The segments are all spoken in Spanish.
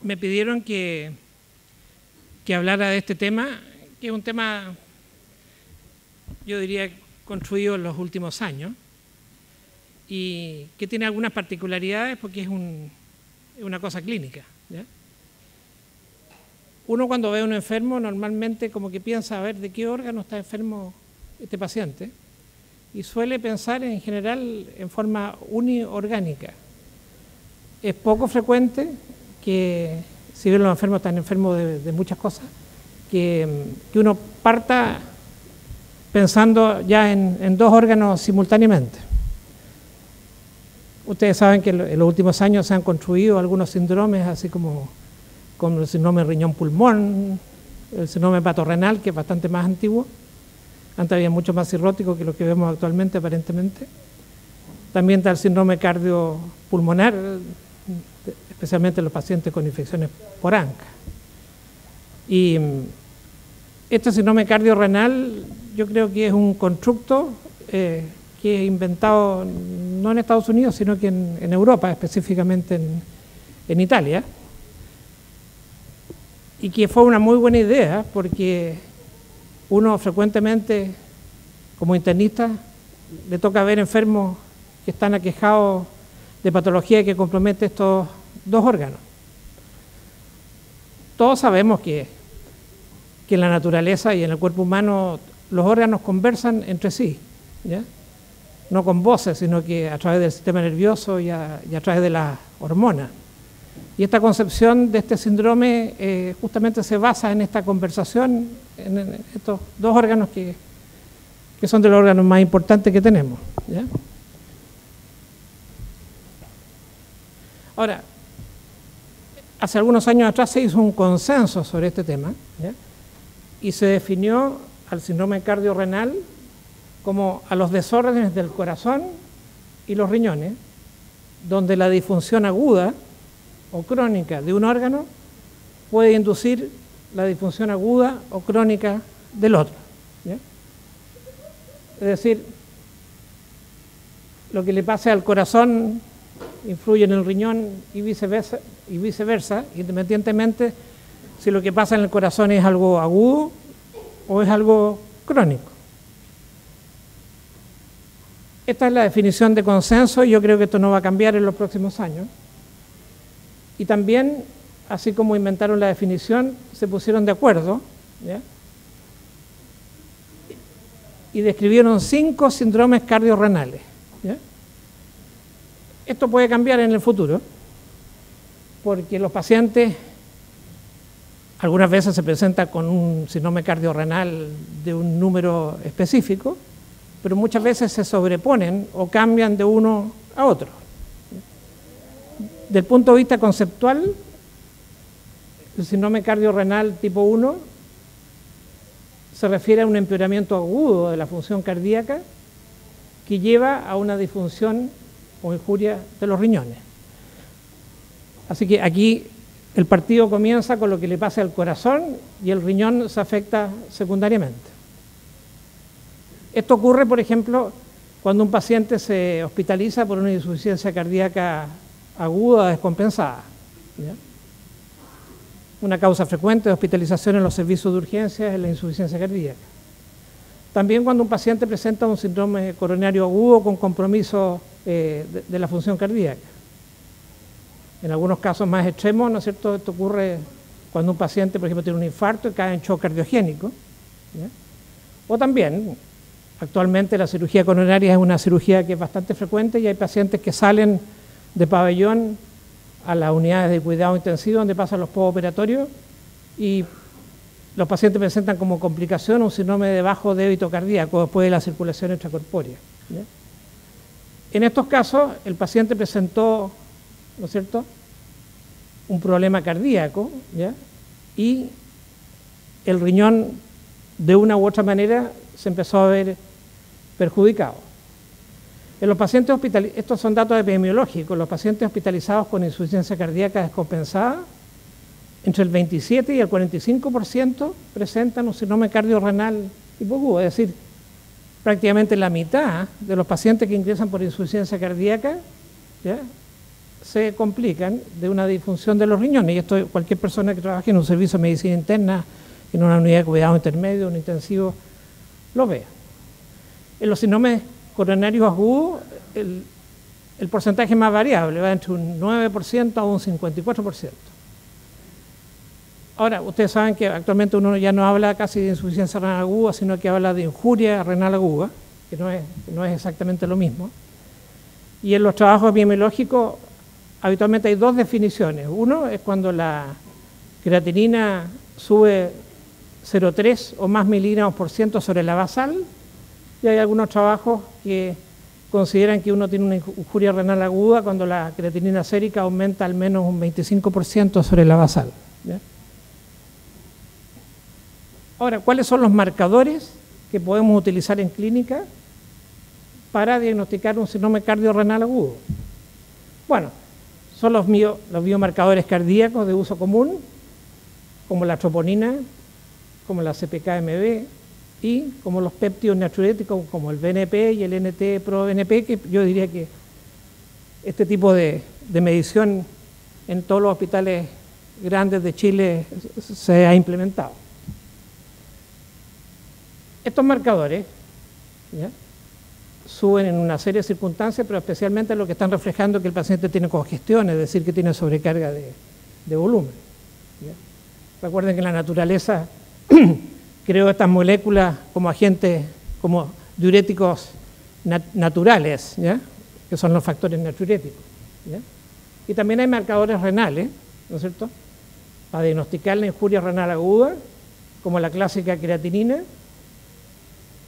me pidieron que hablara de este tema, que es un tema, yo diría, construido en los últimos años y que tiene algunas particularidades porque es una cosa clínica, ¿ya? Uno cuando ve a un enfermo normalmente como que piensa a ver de qué órgano está enfermo este paciente y suele pensar en general en forma uniorgánica. Es poco frecuente que, si bien los enfermos están enfermos de muchas cosas, que uno parta pensando ya en dos órganos simultáneamente. Ustedes saben que en los últimos años se han construido algunos síndromes, así como el síndrome riñón-pulmón, el síndrome hepatorenal, que es bastante más antiguo. Antes había mucho más cirrótico que lo que vemos actualmente, aparentemente. También está el síndrome cardiopulmonar, especialmente en los pacientes con infecciones por ANCA. Y este síndrome cardiorrenal yo creo que es un constructo que es inventado no en Estados Unidos, sino que en Europa, específicamente en Italia, y que fue una muy buena idea porque uno frecuentemente, como internista, le toca ver enfermos que están aquejados de patología que compromete estos dos órganos. Todos sabemos que en la naturaleza y en el cuerpo humano los órganos conversan entre sí, ¿ya? No con voces, sino que a través del sistema nervioso y a través de las hormonas. Y esta concepción de este síndrome justamente se basa en esta conversación, en estos dos órganos que son de los órganos más importantes que tenemos, ¿ya? Ahora, hace algunos años atrás se hizo un consenso sobre este tema, ¿ya? Y se definió al síndrome cardiorrenal como a los desórdenes del corazón y los riñones, donde la disfunción aguda o crónica de un órgano puede inducir la disfunción aguda o crónica del otro, ¿ya? Es decir, lo que le pase al corazón influye en el riñón y viceversa, independientemente si lo que pasa en el corazón es algo agudo o es algo crónico. Esta es la definición de consenso y yo creo que esto no va a cambiar en los próximos años. Y también, así como inventaron la definición, se pusieron de acuerdo, ¿ya? Y describieron 5 síndromes cardiorrenales, ¿ya? Esto puede cambiar en el futuro, porque los pacientes algunas veces se presentan con un síndrome cardiorrenal de un número específico, pero muchas veces se sobreponen o cambian de uno a otro. Del punto de vista conceptual, el síndrome cardiorrenal tipo 1 se refiere a un empeoramiento agudo de la función cardíaca que lleva a una disfunción o injuria de los riñones. Así que aquí el partido comienza con lo que le pasa al corazón y el riñón se afecta secundariamente. Esto ocurre, por ejemplo, cuando un paciente se hospitaliza por una insuficiencia cardíaca aguda descompensada, ¿ya? Una causa frecuente de hospitalización en los servicios de urgencias es la insuficiencia cardíaca. También cuando un paciente presenta un síndrome coronario agudo con compromiso de la función cardíaca. En algunos casos más extremos, ¿no es cierto?, esto ocurre cuando un paciente, por ejemplo, tiene un infarto y cae en shock cardiogénico, ¿ya? O también, actualmente la cirugía coronaria es una cirugía que es bastante frecuente y hay pacientes que salen de pabellón a las unidades de cuidado intensivo donde pasan los postoperatorios y los pacientes presentan como complicación un síndrome de bajo débito cardíaco después de la circulación extracorpórea, ¿ya? En estos casos el paciente presentó, ¿no es cierto?, un problema cardíaco, ¿ya? Y el riñón de una u otra manera se empezó a ver perjudicado. En los pacientes hospitalizados, estos son datos epidemiológicos, los pacientes hospitalizados con insuficiencia cardíaca descompensada, entre el 27 y el 45% presentan un síndrome cardiorrenal hipoagudo, es decir, prácticamente la mitad de los pacientes que ingresan por insuficiencia cardíaca, ¿ya?, se complican de una disfunción de los riñones, y esto cualquier persona que trabaje en un servicio de medicina interna, en una unidad de cuidado intermedio, un intensivo, lo ve. En los síndromes coronarios agudos, el porcentaje más variable, va entre un 9% a un 54%. Ahora, ustedes saben que actualmente uno ya no habla casi de insuficiencia renal aguda, sino que habla de injuria renal aguda, que no es exactamente lo mismo. Y en los trabajos epidemiológicos, habitualmente hay dos definiciones. Uno es cuando la creatinina sube 0,3 o más miligramos por ciento sobre la basal, y hay algunos trabajos que consideran que uno tiene una injuria renal aguda cuando la creatinina sérica aumenta al menos un 25% sobre la basal, ¿ya? Ahora, ¿cuáles son los marcadores que podemos utilizar en clínica para diagnosticar un síndrome cardiorrenal agudo? Bueno, son los biomarcadores cardíacos de uso común, como la troponina, como la CPK-MB y como los péptidos natriuréticos, como el BNP y el NT-proBNP, que yo diría que este tipo de medición en todos los hospitales grandes de Chile se ha implementado. Estos marcadores, ¿ya?, suben en una serie de circunstancias, pero especialmente lo que están reflejando que el paciente tiene congestión, es decir, que tiene sobrecarga de volumen, ¿ya? Recuerden que la naturaleza creó estas moléculas como agentes, como diuréticos naturales, ¿ya?, que son los factores natriuréticos, ¿ya? Y también hay marcadores renales, ¿no es cierto?, para diagnosticar la injuria renal aguda, como la clásica creatinina.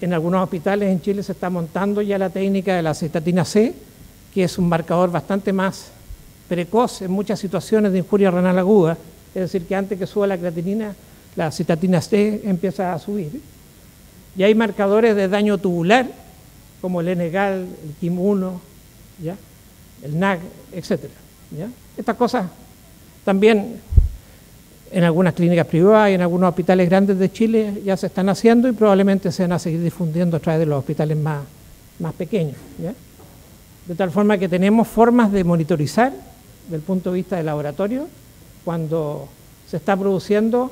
En algunos hospitales en Chile se está montando ya la técnica de la cystatina C, que es un marcador bastante más precoz en muchas situaciones de injuria renal aguda, es decir, que antes que suba la creatinina, la cystatina C empieza a subir. Y hay marcadores de daño tubular, como el NGAL, el KIM-1, ¿ya?, el NAG, etc., ¿ya? Estas cosas también en algunas clínicas privadas y en algunos hospitales grandes de Chile ya se están haciendo y probablemente se van a seguir difundiendo a través de los hospitales más pequeños, ¿ya? De tal forma que tenemos formas de monitorizar desde el punto de vista del laboratorio cuando se está produciendo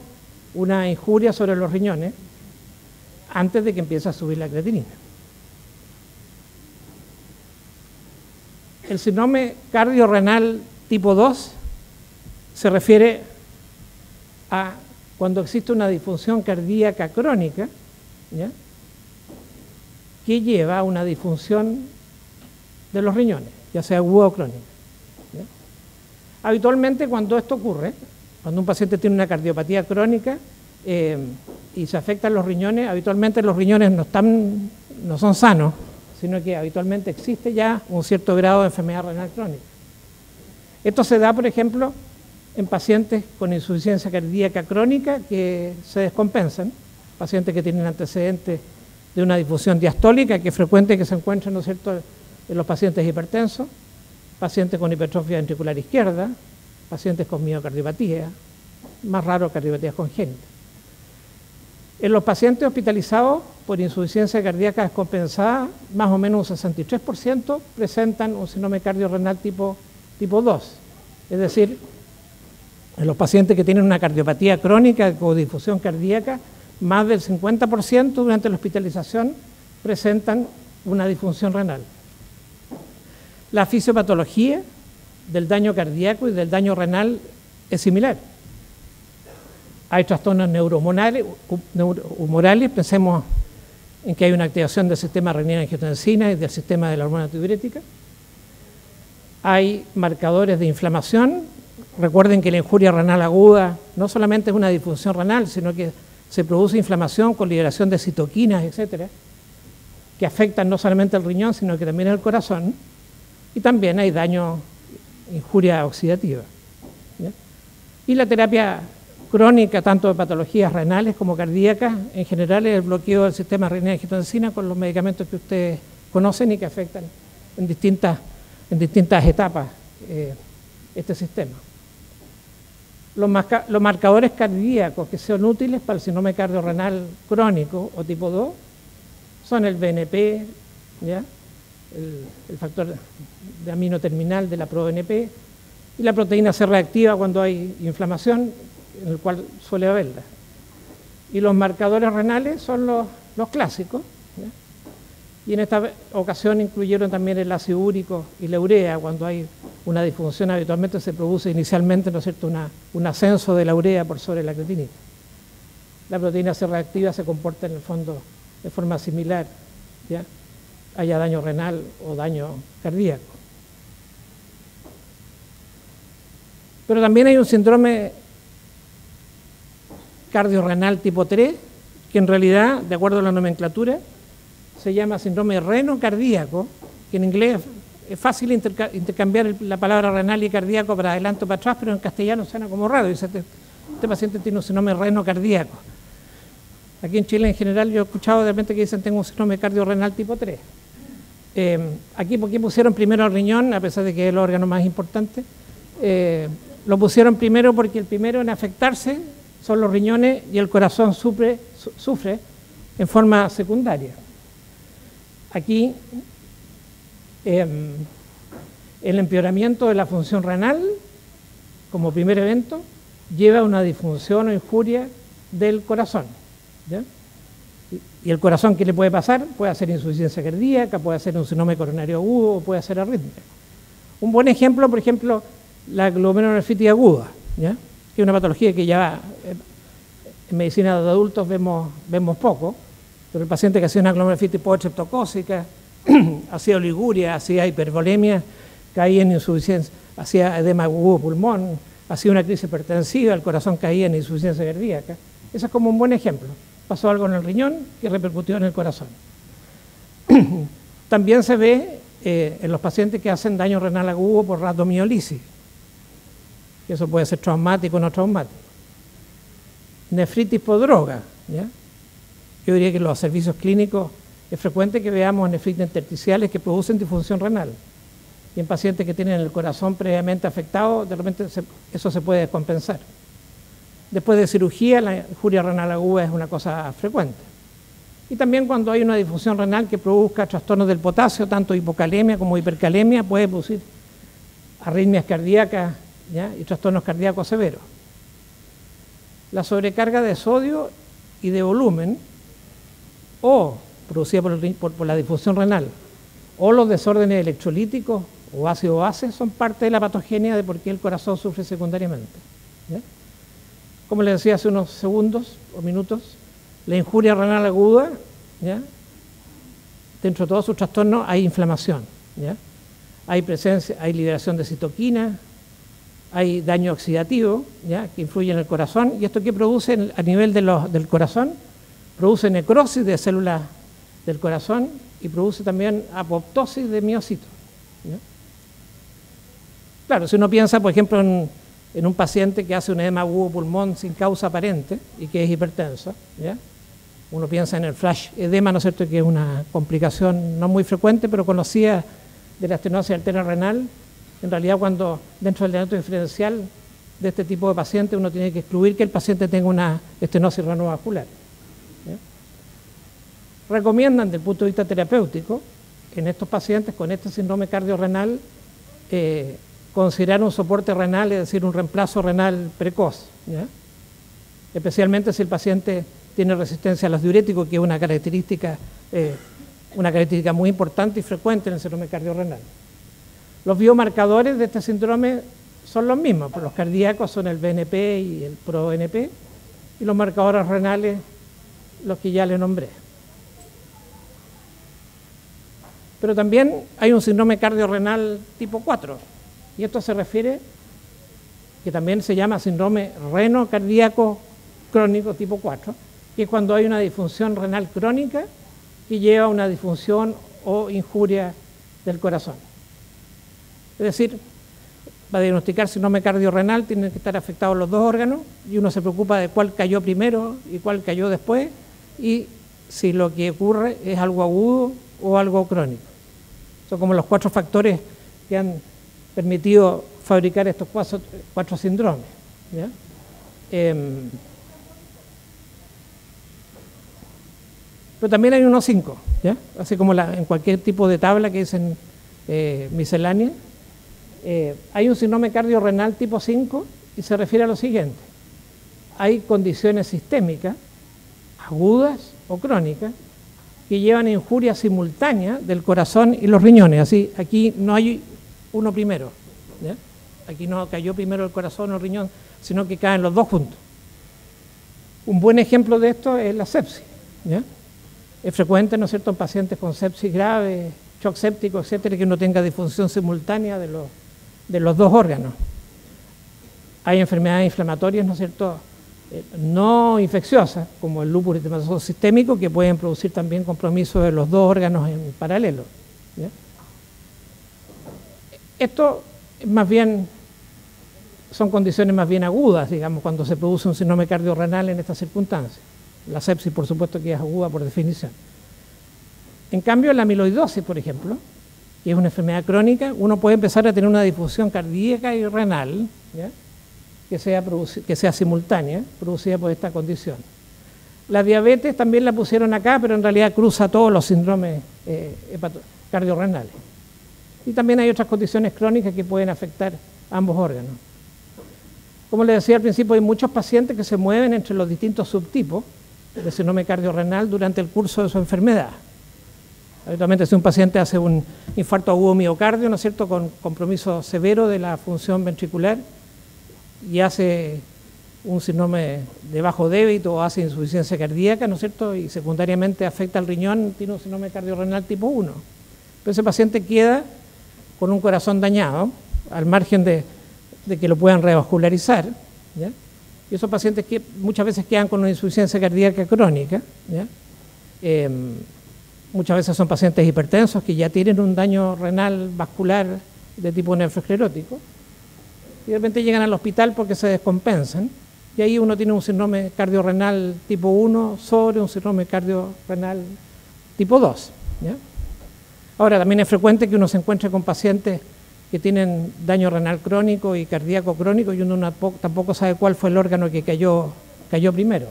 una injuria sobre los riñones antes de que empiece a subir la creatinina. El síndrome cardiorrenal tipo 2 se refiere a cuando existe una disfunción cardíaca crónica, ¿ya?, que lleva a una disfunción de los riñones, ya sea aguda o crónica, ¿ya? Habitualmente cuando esto ocurre, cuando un paciente tiene una cardiopatía crónica y se afectan los riñones, habitualmente los riñones no son sanos, sino que habitualmente existe ya un cierto grado de enfermedad renal crónica. Esto se da, por ejemplo, en pacientes con insuficiencia cardíaca crónica que se descompensan, pacientes que tienen antecedentes de una disfunción diastólica, que es frecuente que se encuentre, ¿no es cierto?, en los pacientes hipertensos, pacientes con hipertrofia ventricular izquierda, pacientes con miocardiopatía, más raro cardiopatías congénitas. En los pacientes hospitalizados por insuficiencia cardíaca descompensada, más o menos un 63% presentan un síndrome cardiorrenal tipo 2, es decir, en los pacientes que tienen una cardiopatía crónica con difusión cardíaca, más del 50% durante la hospitalización presentan una disfunción renal. La fisiopatología del daño cardíaco y del daño renal es similar. Hay trastornos neurohumorales, pensemos en que hay una activación del sistema renina-angiotensina y del sistema de la hormona antidiurética. Hay marcadores de inflamación. Recuerden que la injuria renal aguda no solamente es una disfunción renal, sino que se produce inflamación con liberación de citoquinas, etcétera, que afectan no solamente al riñón, sino que también al corazón. Y también hay daño, injuria oxidativa, ¿ya? Y la terapia crónica, tanto de patologías renales como cardíacas, en general es el bloqueo del sistema renina-angiotensina con los medicamentos que ustedes conocen y que afectan en distintas etapas este sistema. Los marcadores cardíacos que son útiles para el síndrome cardiorrenal crónico o tipo 2 son el BNP, ¿ya?, el factor de amino terminal de la proBNP, y la proteína C reactiva cuando hay inflamación, en el cual suele haberla. Y los marcadores renales son los clásicos, ¿ya? Y en esta ocasión incluyeron también el ácido úrico y la urea. Cuando hay una disfunción habitualmente se produce inicialmente, ¿no es cierto?, un ascenso de la urea por sobre la creatinina. La proteína C reactiva se comporta en el fondo de forma similar, ¿ya?, haya daño renal o daño cardíaco. Pero también hay un síndrome cardiorrenal tipo 3, que en realidad, de acuerdo a la nomenclatura, se llama síndrome renocardíaco, que en inglés es fácil intercambiar la palabra renal y cardíaco para adelante o para atrás, pero en castellano suena como raro. Dice, este paciente tiene un síndrome renocardíaco. Aquí en Chile en general yo he escuchado de repente que dicen tengo un síndrome cardiorrenal tipo 3. Aquí, ¿por qué pusieron primero el riñón, a pesar de que es el órgano más importante? Lo pusieron primero porque el primero en afectarse son los riñones y el corazón sufre en forma secundaria. Aquí, el empeoramiento de la función renal, como primer evento, lleva a una disfunción o injuria del corazón, ¿ya? Y el corazón, ¿qué le puede pasar? Puede hacer insuficiencia cardíaca, puede hacer un síndrome coronario agudo, puede hacer arritmia. Un buen ejemplo, por ejemplo, la glomerulonefritis aguda, ¿ya?, que es una patología que ya en medicina de adultos vemos poco, pero el paciente que hacía una glomerulonefritis postreptocócica, hacía oliguria, hacía hipervolemia, caía en insuficiencia, hacía edema agudo pulmón, hacía una crisis hipertensiva, el corazón caía en insuficiencia cardíaca. Eso es como un buen ejemplo. Pasó algo en el riñón y repercutió en el corazón. También se ve en los pacientes que hacen daño renal agudo por rhabdomiolisis. Eso puede ser traumático o no traumático. Nefritis por droga, ¿ya? Yo diría que en los servicios clínicos es frecuente que veamos nefritis intersticiales que producen disfunción renal. Y en pacientes que tienen el corazón previamente afectado, de repente eso se puede descompensar. Después de cirugía, la injuria renal aguda es una cosa frecuente. Y también cuando hay una disfunción renal que produzca trastornos del potasio, tanto hipocalemia como hipercalemia, puede producir arritmias cardíacas, ¿ya?, y trastornos cardíacos severos. La sobrecarga de sodio y de volumen, o producida por la disfunción renal, o los desórdenes electrolíticos o ácido-base, son parte de la patogenia de por qué el corazón sufre secundariamente, ¿ya? Como les decía hace unos segundos o minutos, la injuria renal aguda, ¿ya?, dentro de todos sus trastornos hay inflamación, ¿ya? Hay liberación de citoquina, hay daño oxidativo, ¿ya?, que influye en el corazón, y esto que produce a nivel del corazón, produce necrosis de células del corazón y produce también apoptosis de miocitos, ¿ya? Claro, si uno piensa, por ejemplo, en un paciente que hace un edema agudo pulmón sin causa aparente y que es hipertenso, ¿ya?, uno piensa en el flash edema, ¿no es cierto?, que es una complicación no muy frecuente, pero conocida de la estenosis arterial renal. En realidad, cuando dentro del diagnóstico diferencial de este tipo de paciente, uno tiene que excluir que el paciente tenga una estenosis renovascular, ¿ya? Recomiendan, desde el punto de vista terapéutico, en estos pacientes con este síndrome cardiorrenal, considerar un soporte renal, es decir, un reemplazo renal precoz, ¿ya?, especialmente si el paciente tiene resistencia a los diuréticos, que es una característica muy importante y frecuente en el síndrome cardiorrenal. Los biomarcadores de este síndrome son los mismos, los cardíacos son el BNP y el ProBNP, y los marcadores renales los que ya le nombré. Pero también hay un síndrome cardiorrenal tipo 4, y esto se refiere, que también se llama síndrome renocardíaco crónico tipo 4, que es cuando hay una disfunción renal crónica que lleva a una disfunción o injuria del corazón. Es decir, para diagnosticar síndrome cardiorrenal tienen que estar afectados los dos órganos y uno se preocupa de cuál cayó primero y cuál cayó después, y si lo que ocurre es algo agudo o algo crónico. Son como los 4 factores que han permitido fabricar estos 4 síndromes, ¿ya? Pero también hay unos 5, ¿ya?, así como en cualquier tipo de tabla que dicen miscelánea. Hay un síndrome cardiorrenal tipo 5 y se refiere a lo siguiente. Hay condiciones sistémicas, agudas o crónicas, que llevan a injurias simultáneas del corazón y los riñones. Así, aquí no hay uno primero, ¿ya? Aquí no cayó primero el corazón o el riñón, sino que caen los dos juntos. Un buen ejemplo de esto es la sepsis, ¿ya? Es frecuente, ¿no es cierto?, en pacientes con sepsis grave, shock séptico, etcétera, que uno tenga disfunción simultánea de los dos órganos. Hay enfermedades inflamatorias, ¿no es cierto?, no infecciosas, como el lúpus eritematoso sistémico, que pueden producir también compromiso de los dos órganos en paralelo, ¿ya? Esto más bien son condiciones más bien agudas, digamos, cuando se produce un síndrome cardiorrenal en estas circunstancias. La sepsis, por supuesto, que es aguda por definición. En cambio, la amiloidosis, por ejemplo, que es una enfermedad crónica, uno puede empezar a tener una disfunción cardíaca y renal, ¿ya?, que sea simultánea, producida por esta condición. La diabetes también la pusieron acá, pero en realidad cruza todos los síndromes cardiorrenales. Y también hay otras condiciones crónicas que pueden afectar ambos órganos. Como les decía al principio, hay muchos pacientes que se mueven entre los distintos subtipos de síndrome cardiorrenal durante el curso de su enfermedad. Habitualmente, si un paciente hace un infarto agudo miocardio, ¿no es cierto?, con compromiso severo de la función ventricular, y hace un síndrome de bajo débito o hace insuficiencia cardíaca, ¿no es cierto?, y secundariamente afecta al riñón, tiene un síndrome cardiorrenal tipo 1. Pero ese paciente queda con un corazón dañado, al margen de que lo puedan revascularizar, ¿ya? Y esos pacientes que muchas veces quedan con una insuficiencia cardíaca crónica, ¿ya? Muchas veces son pacientes hipertensos que ya tienen un daño renal vascular de tipo nefroesclerótico, y de repente llegan al hospital porque se descompensan, y ahí uno tiene un síndrome cardiorrenal tipo 1 sobre un síndrome cardiorrenal tipo 2, ¿ya? Ahora, también es frecuente que uno se encuentre con pacientes que tienen daño renal crónico y cardíaco crónico y uno tampoco sabe cuál fue el órgano que cayó primero,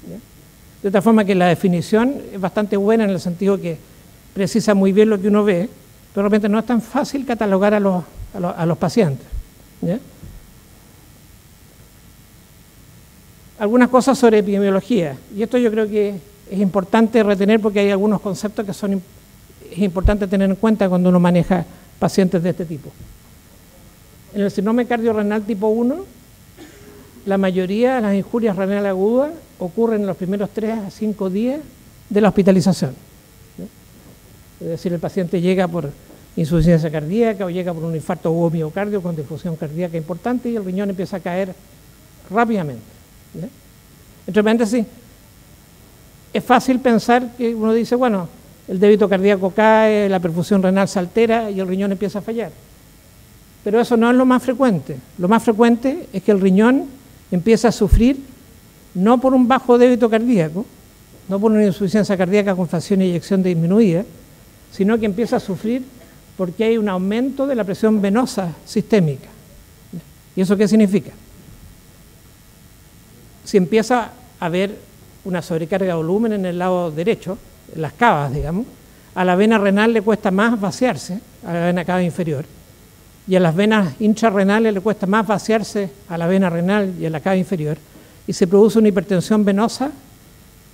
¿ya? De tal forma que la definición es bastante buena en el sentido que precisa muy bien lo que uno ve, pero de repente no es tan fácil catalogar a los pacientes, ¿ya? Algunas cosas sobre epidemiología, y esto yo creo que es importante retener porque hay algunos conceptos que es importante tener en cuenta cuando uno maneja pacientes de este tipo. En el síndrome cardiorrenal tipo 1, la mayoría de las injurias renales agudas ocurren en los primeros 3 a 5 días de la hospitalización, ¿no? Es decir, el paciente llega por insuficiencia cardíaca o llega por un infarto agudo miocardio con difusión cardíaca importante y el riñón empieza a caer rápidamente, ¿ya? Entre paréntesis, es fácil pensar que uno dice, bueno, el débito cardíaco cae, la perfusión renal se altera y el riñón empieza a fallar. Pero eso no es lo más frecuente. Lo más frecuente es que el riñón empieza a sufrir no por un bajo débito cardíaco, no por una insuficiencia cardíaca con fracción de eyección disminuida, sino que empieza a sufrir porque hay un aumento de la presión venosa sistémica. ¿Y eso qué significa? Si empieza a haber una sobrecarga de volumen en el lado derecho, en las cavas, digamos, a la vena renal le cuesta más vaciarse, a la vena cava inferior, y a las venas intrarrenales le cuesta más vaciarse a la vena renal y a la cava inferior, y se produce una hipertensión venosa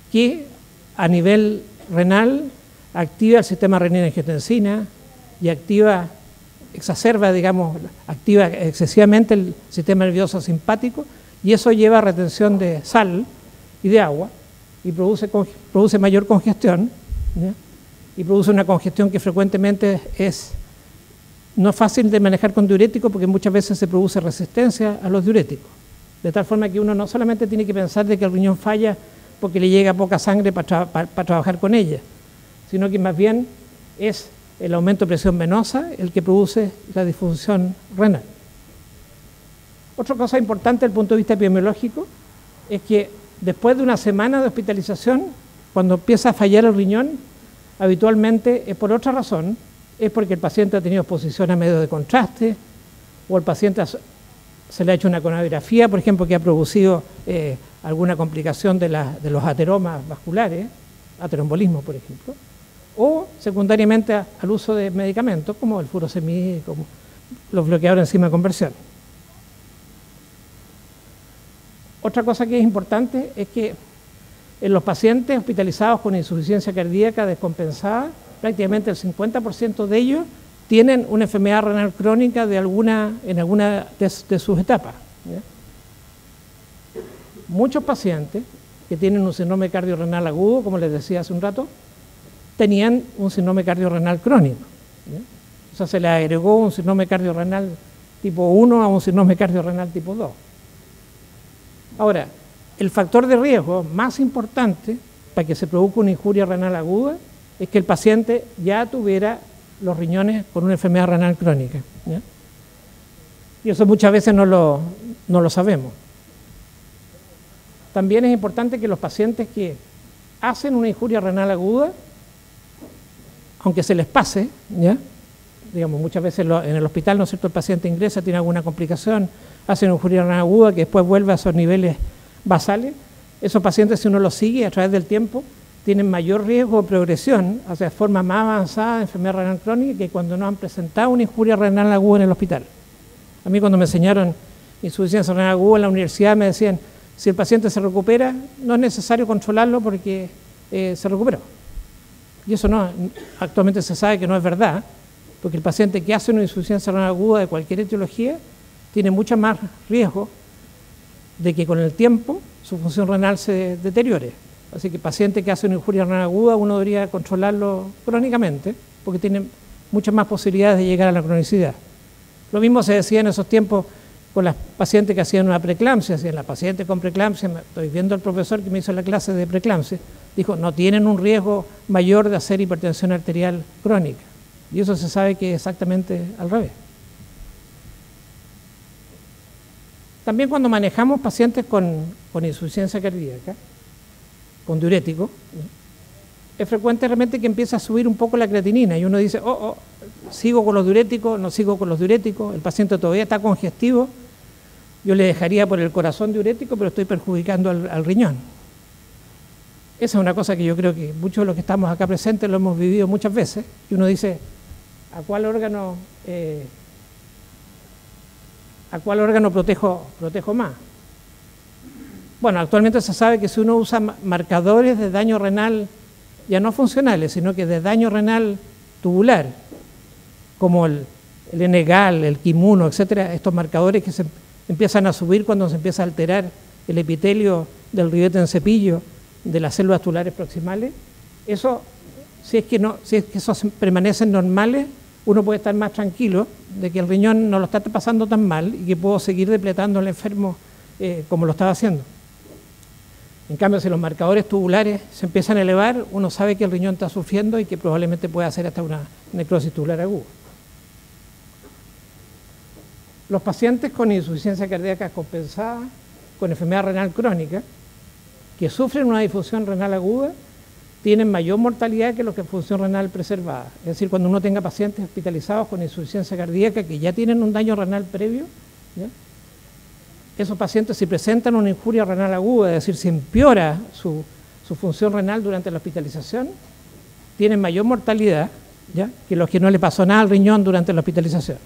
que a nivel renal activa el sistema renina-angiotensina y exacerba, digamos, activa excesivamente el sistema nervioso simpático, y eso lleva a retención de sal y de agua, y produce mayor congestión, ¿ya? Y produce una congestión que frecuentemente no es fácil de manejar con diuréticos porque muchas veces se produce resistencia a los diuréticos. De tal forma que uno no solamente tiene que pensar de que el riñón falla porque le llega poca sangre para trabajar con ella, sino que más bien es el aumento de presión venosa el que produce la disfunción renal. Otra cosa importante desde el punto de vista epidemiológico es que después de una semana de hospitalización, cuando empieza a fallar el riñón, habitualmente es por otra razón, es porque el paciente ha tenido exposición a medios de contraste, o el paciente se le ha hecho una coronografía, por ejemplo, que ha producido alguna complicación de los ateromas vasculares, aterombolismo, por ejemplo, o secundariamente al uso de medicamentos como el furosemide, como los bloqueadores de enzima de conversión. Otra cosa que es importante es que en los pacientes hospitalizados con insuficiencia cardíaca descompensada, prácticamente el 50% de ellos tienen una enfermedad renal crónica en alguna de sus etapas, ¿ya? Muchos pacientes que tienen un síndrome cardiorrenal agudo, como les decía hace un rato, tenían un síndrome cardiorrenal crónico, ¿ya? O sea, se le agregó un síndrome cardiorrenal tipo 1 a un síndrome cardiorrenal tipo 2. Ahora, el factor de riesgo más importante para que se produzca una injuria renal aguda es que el paciente ya tuviera los riñones con una enfermedad renal crónica, ¿ya? Y eso muchas veces no lo sabemos. También es importante que los pacientes que hacen una injuria renal aguda, aunque se les pase, ¿ya? Digamos, muchas veces en el hospital, ¿no es cierto?, el paciente ingresa, tiene alguna complicación, hace una injuria renal aguda que después vuelve a esos niveles basales. Esos pacientes, si uno los sigue a través del tiempo, tienen mayor riesgo de progresión hacia forma más avanzada de enfermedad renal crónica que cuando no han presentado una injuria renal aguda en el hospital. A mí cuando me enseñaron insuficiencia renal aguda en la universidad me decían, si el paciente se recupera, no es necesario controlarlo porque se recuperó. Y eso no, actualmente se sabe que no es verdad, porque el paciente que hace una insuficiencia renal aguda de cualquier etiología tiene mucho más riesgo de que con el tiempo su función renal se deteriore. Así que el paciente que hace una injuria renal aguda uno debería controlarlo crónicamente, porque tiene muchas más posibilidades de llegar a la cronicidad. Lo mismo se decía en esos tiempos con las pacientes que hacían una preeclampsia. Si en la paciente con preeclampsia, estoy viendo al profesor que me hizo la clase de preeclampsia, dijo, no tienen un riesgo mayor de hacer hipertensión arterial crónica. Y eso se sabe que es exactamente al revés. También cuando manejamos pacientes con insuficiencia cardíaca, con diurético, es frecuente realmente que empieza a subir un poco la creatinina y uno dice, sigo con los diuréticos, no sigo con los diuréticos, el paciente todavía está congestivo, yo le dejaría por el corazón diurético, pero estoy perjudicando al riñón. Esa es una cosa que yo creo que muchos de los que estamos acá presentes lo hemos vivido muchas veces, y uno dice, ¿a cuál órgano protejo más? Bueno, actualmente se sabe que si uno usa marcadores de daño renal ya no funcionales, sino que de daño renal tubular, como el N-gal, el Kim1, etcétera, estos marcadores que se empiezan a subir cuando se empieza a alterar el epitelio del ribete en cepillo de las células tubulares proximales, eso, si es que esos permanecen normales, uno puede estar más tranquilo de que el riñón no lo está pasando tan mal y que puedo seguir depletando al enfermo como lo estaba haciendo. En cambio, si los marcadores tubulares se empiezan a elevar, uno sabe que el riñón está sufriendo y que probablemente puede hacer hasta una necrosis tubular aguda. Los pacientes con insuficiencia cardíaca compensada, con enfermedad renal crónica, que sufren una disfunción renal aguda, tienen mayor mortalidad que los que función renal preservada. Es decir, cuando uno tenga pacientes hospitalizados con insuficiencia cardíaca que ya tienen un daño renal previo, ¿ya? Esos pacientes, si presentan una injuria renal aguda, es decir, si empeora su función renal durante la hospitalización, tienen mayor mortalidad, ¿ya?, que los que no le pasó nada al riñón durante la hospitalización.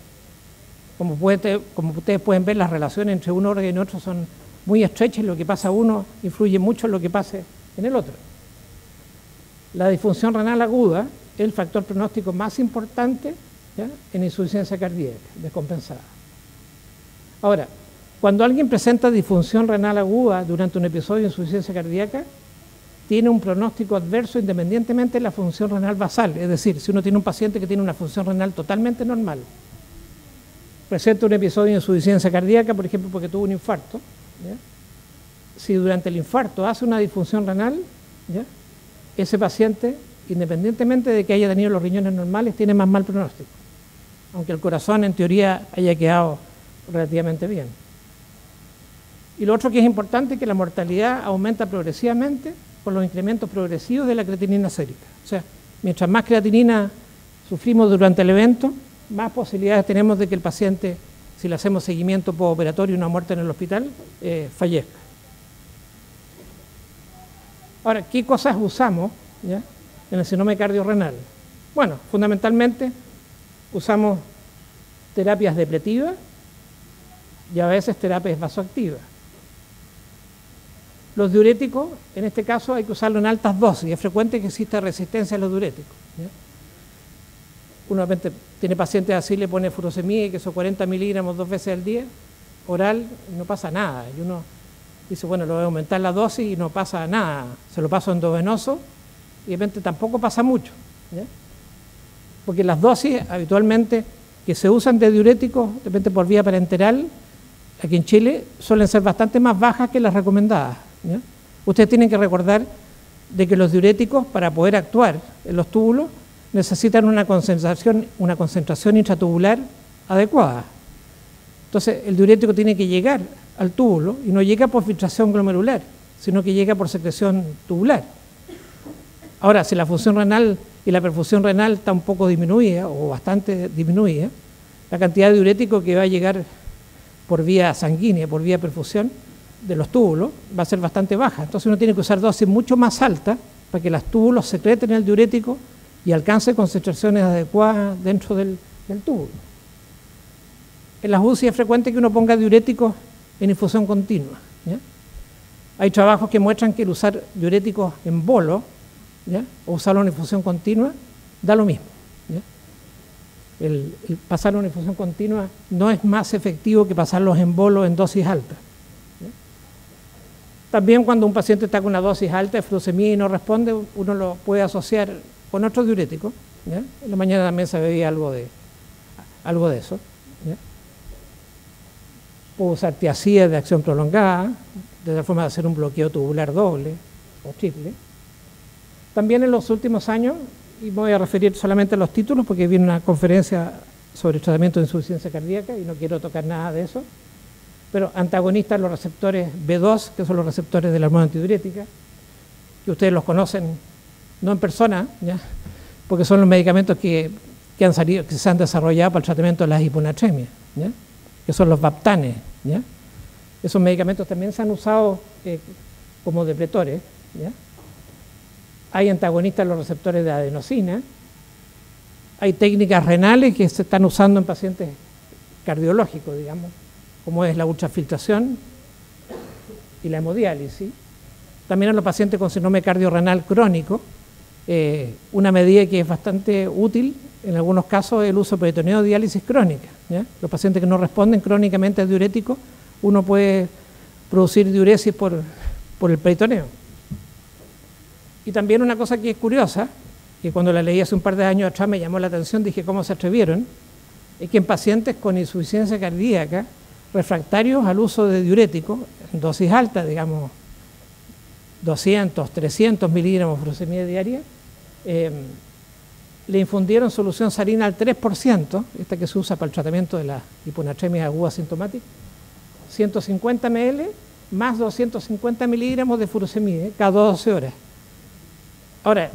Como ustedes pueden ver, las relaciones entre un órgano y otro son muy estrechas y lo que pasa a uno influye mucho en lo que pase en el otro. La disfunción renal aguda es el factor pronóstico más importante, ¿ya?, en insuficiencia cardíaca descompensada. Ahora, cuando alguien presenta disfunción renal aguda durante un episodio de insuficiencia cardíaca, tiene un pronóstico adverso independientemente de la función renal basal. Es decir, si uno tiene un paciente que tiene una función renal totalmente normal, presenta un episodio de insuficiencia cardíaca, por ejemplo, porque tuvo un infarto, ¿ya?, si durante el infarto hace una disfunción renal, ¿ya?, ese paciente, independientemente de que haya tenido los riñones normales, tiene más mal pronóstico, aunque el corazón en teoría haya quedado relativamente bien. Y lo otro que es importante es que la mortalidad aumenta progresivamente con los incrementos progresivos de la creatinina sérica. O sea, mientras más creatinina sufrimos durante el evento, más posibilidades tenemos de que el paciente, si le hacemos seguimiento postoperatorio y una muerte en el hospital, fallezca. Ahora, ¿qué cosas usamos, ya, en el síndrome cardiorrenal? Bueno, fundamentalmente usamos terapias depletivas y a veces terapias vasoactivas. Los diuréticos, en este caso, hay que usarlo en altas dosis. Es frecuente que exista resistencia a los diuréticos, ¿ya? Uno tiene pacientes así, le pone furosemida, que son 40 miligramos 2 veces al día, oral, y no pasa nada. Y uno dice, bueno, lo voy a aumentar la dosis y no pasa nada. Se lo paso endovenoso y de repente tampoco pasa mucho, ¿ya? Porque las dosis habitualmente que se usan de diuréticos, de repente por vía parenteral, aquí en Chile, suelen ser bastante más bajas que las recomendadas, ¿ya? Ustedes tienen que recordar de que los diuréticos, para poder actuar en los túbulos, necesitan una concentración intratubular adecuada. Entonces, el diurético tiene que llegar al túbulo y no llega por filtración glomerular, sino que llega por secreción tubular. Ahora, si la función renal y la perfusión renal está un poco disminuida o bastante disminuida, la cantidad de diurético que va a llegar por vía sanguínea, por vía perfusión de los túbulos, va a ser bastante baja. Entonces uno tiene que usar dosis mucho más altas para que los túbulos secreten el diurético y alcance concentraciones adecuadas dentro del túbulo. En las UCI es frecuente que uno ponga diuréticos en infusión continua, ¿ya? Hay trabajos que muestran que el usar diuréticos en bolo, ¿ya?, o usarlo en infusión continua, da lo mismo, ¿ya? El pasarlo en infusión continua no es más efectivo que pasarlos en bolo en dosis altas, ¿ya? También cuando un paciente está con una dosis alta de furosemida y no responde, uno lo puede asociar con otro diurético, ¿ya? En la mañana también se bebía algo de eso, ¿ya? Puedo usar tiazidas de acción prolongada, de la forma de hacer un bloqueo tubular doble o triple. También en los últimos años, y me voy a referir solamente a los títulos porque viene una conferencia sobre tratamiento de insuficiencia cardíaca y no quiero tocar nada de eso, pero antagonistas a los receptores B2, que son los receptores de la hormona antidiurética, que ustedes los conocen no en persona, ¿ya?, porque son los medicamentos que han salido, que se han desarrollado para el tratamiento de las hiponatremias, ¿ya?, que son los baptanes, ¿ya? Esos medicamentos también se han usado como depletores, ¿ya? Hay antagonistas a los receptores de adenosina, hay técnicas renales que se están usando en pacientes cardiológicos, digamos, como es la ultrafiltración y la hemodiálisis. También en los pacientes con síndrome cardiorrenal crónico, una medida que es bastante útil en algunos casos es el uso de peritoneo de diálisis crónica, ¿ya? Los pacientes que no responden crónicamente a diuréticos, uno puede producir diuresis por el peritoneo. Y también una cosa que es curiosa, que cuando la leí hace un par de años atrás me llamó la atención, dije cómo se atrevieron, es que en pacientes con insuficiencia cardíaca refractarios al uso de diuréticos, en dosis altas, digamos 200, 300 miligramos de furosemida diaria, le infundieron solución salina al 3%, esta que se usa para el tratamiento de la hiponatremia aguda asintomática, 150 ml más 250 miligramos de furosemida cada 12 horas. Ahora,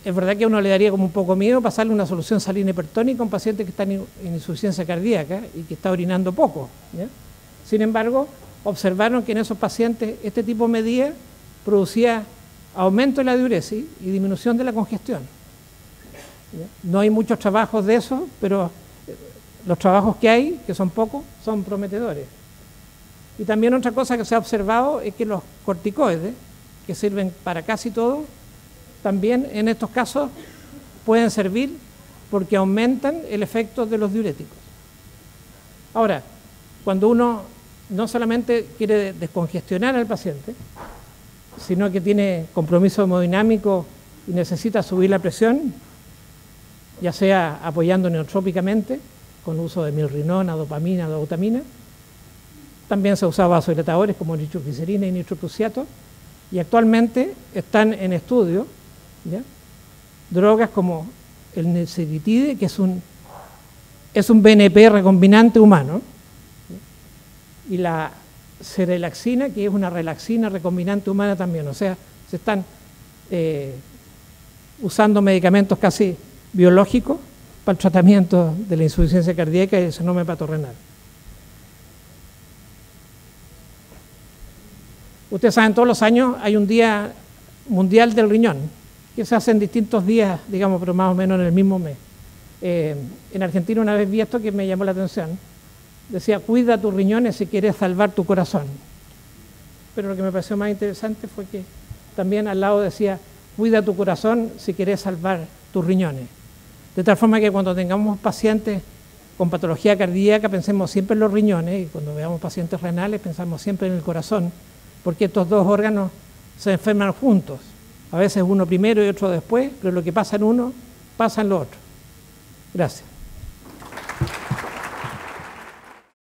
es verdad que a uno le daría como un poco miedo pasarle una solución salina hipertónica a un paciente que está en insuficiencia cardíaca y que está orinando poco, ¿ya? Sin embargo, observaron que en esos pacientes este tipo de medida producía aumento de la diuresis y disminución de la congestión, ¿ya? No hay muchos trabajos de eso, pero los trabajos que hay, que son pocos, son prometedores. Y también otra cosa que se ha observado es que los corticoides, que sirven para casi todo, también en estos casos pueden servir porque aumentan el efecto de los diuréticos. Ahora, cuando uno no solamente quiere descongestionar al paciente, sino que tiene compromiso hemodinámico y necesita subir la presión, ya sea apoyando neotrópicamente con uso de milrinona, dopamina, dobutamina, también se usa vasodilatadores como nitroglicerina y nitroprusiato, y actualmente están en estudio, ¿ya?, drogas como el nexeritide, que es un BNP recombinante humano, ¿ya?, y la serelaxina, que es una relaxina recombinante humana también. O sea, se están usando medicamentos casi biológicos para el tratamiento de la insuficiencia cardíaca y el síndrome hepatorenal. Ustedes saben, todos los años hay un día mundial del riñón, que se hace en distintos días, digamos, pero más o menos en el mismo mes. En Argentina una vez vi esto que me llamó la atención. Decía, cuida tus riñones si quieres salvar tu corazón. Pero lo que me pareció más interesante fue que también al lado decía, cuida tu corazón si quieres salvar tus riñones. De tal forma que cuando tengamos pacientes con patología cardíaca pensemos siempre en los riñones, y cuando veamos pacientes renales pensamos siempre en el corazón, porque estos dos órganos se enferman juntos. A veces uno primero y otro después, pero lo que pasa en uno, pasa en lo otro. Gracias.